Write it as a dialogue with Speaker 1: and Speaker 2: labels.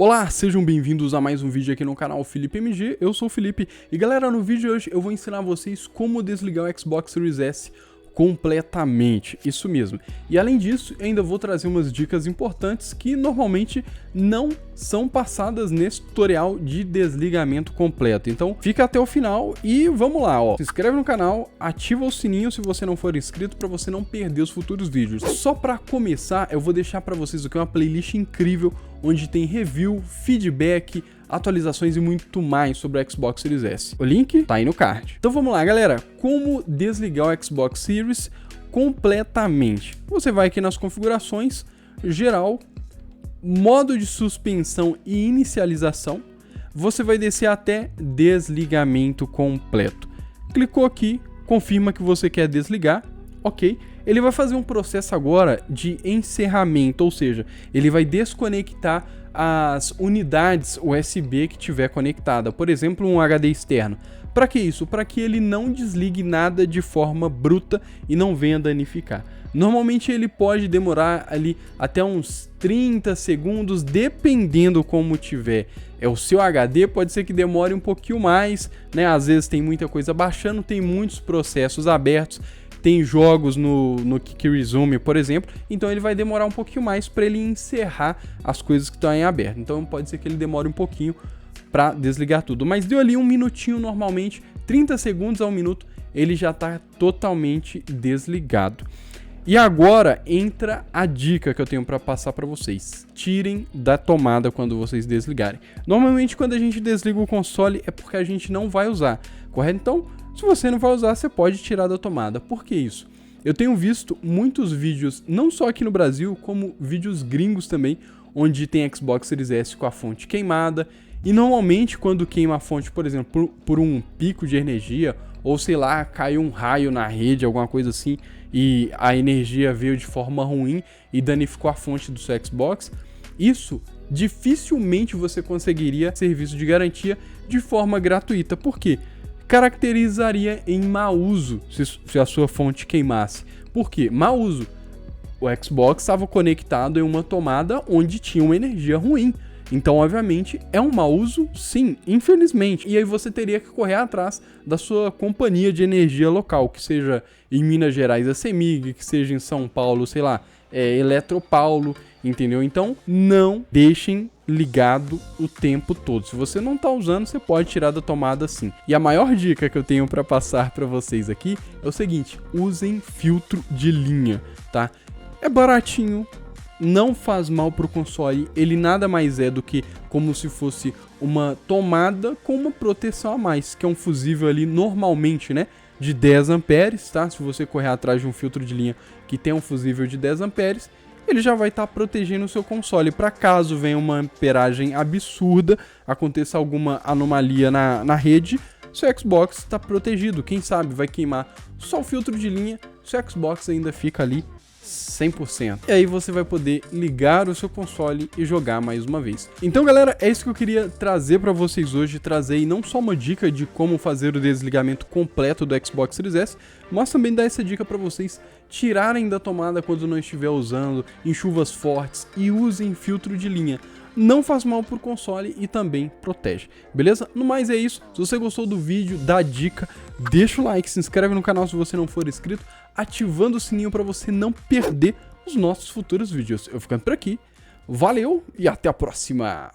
Speaker 1: Olá, sejam bem-vindos a mais um vídeo aqui no canal Felipe MG, eu sou o Felipe e galera, no vídeo de hoje eu vou ensinar vocês como desligar o Xbox Series S completamente, isso mesmo. E além disso, eu ainda vou trazer umas dicas importantes que normalmente não são passadas nesse tutorial de desligamento completo. Então fica até o final e vamos lá, ó. Se inscreve no canal, ativa o sininho se você não for inscrito para você não perder os futuros vídeos. Só para começar, eu vou deixar para vocês aqui uma playlist incrível onde tem review, feedback, atualizações e muito mais sobre o Xbox Series S. O link tá aí no card. Então vamos lá, galera. Como desligar o Xbox Series completamente? Você vai aqui nas configurações, geral, modo de suspensão e inicialização. Você vai descer até desligamento completo. Clicou aqui, confirma que você quer desligar. Ok, ele vai fazer um processo agora de encerramento, ou seja, ele vai desconectar as unidades USB que tiver conectada, por exemplo, um HD externo. Para que isso? Para que ele não desligue nada de forma bruta e não venha danificar. Normalmente ele pode demorar ali até uns 30 segundos, dependendo como tiver. O seu HD pode ser que demore um pouquinho mais, né? Às vezes tem muita coisa baixando, tem muitos processos abertos. Tem jogos no Quick Resume, por exemplo, então ele vai demorar um pouquinho mais para ele encerrar as coisas que estão em aberto. Então pode ser que ele demore um pouquinho para desligar tudo. Mas deu ali um minutinho normalmente, 30 segundos a um minuto, ele já está totalmente desligado. E agora entra a dica que eu tenho para passar para vocês. Tirem da tomada quando vocês desligarem. Normalmente quando a gente desliga o console é porque a gente não vai usar, correto? Então, se você não vai usar, você pode tirar da tomada. Por que isso? Eu tenho visto muitos vídeos, não só aqui no Brasil, como vídeos gringos também, onde tem Xbox Series S com a fonte queimada. E normalmente quando queima a fonte, por exemplo, por um pico de energia, ou sei lá, caiu um raio na rede, alguma coisa assim, e a energia veio de forma ruim e danificou a fonte do seu Xbox, isso dificilmente você conseguiria serviço de garantia de forma gratuita. Por quê? Caracterizaria em mau uso se a sua fonte queimasse. Por quê? Mau uso. O Xbox estava conectado em uma tomada onde tinha uma energia ruim. Então, obviamente, é um mau uso, sim, infelizmente. E aí você teria que correr atrás da sua companhia de energia local, que seja em Minas Gerais a CEMIG, que seja em São Paulo, sei lá, Eletropaulo, entendeu? Então, não deixem ligado o tempo todo. Se você não está usando, você pode tirar da tomada sim. E a maior dica que eu tenho para passar para vocês aqui é o seguinte: usem filtro de linha, tá? É baratinho, não faz mal pro console, ele nada mais é do que como se fosse uma tomada com uma proteção a mais, que é um fusível ali normalmente, né, de 10 amperes, tá? Se você correr atrás de um filtro de linha que tem um fusível de 10 amperes, ele já vai estar protegendo o seu console para caso venha uma amperagem absurda, aconteça alguma anomalia na rede, seu Xbox está protegido. Quem sabe vai queimar só o filtro de linha, seu Xbox ainda fica ali 100%. E aí você vai poder ligar o seu console e jogar mais uma vez. Então, galera, é isso que eu queria trazer para vocês hoje. Trazer aí não só uma dica de como fazer o desligamento completo do Xbox Series S, mas também dar essa dica para vocês tirarem da tomada quando não estiver usando, em chuvas fortes, e usem filtro de linha. Não faz mal pro console e também protege, beleza? No mais é isso. Se você gostou do vídeo, da dica, deixa o like, se inscreve no canal se você não for inscrito, ativando o sininho para você não perder os nossos futuros vídeos. Eu ficando por aqui, valeu e até a próxima!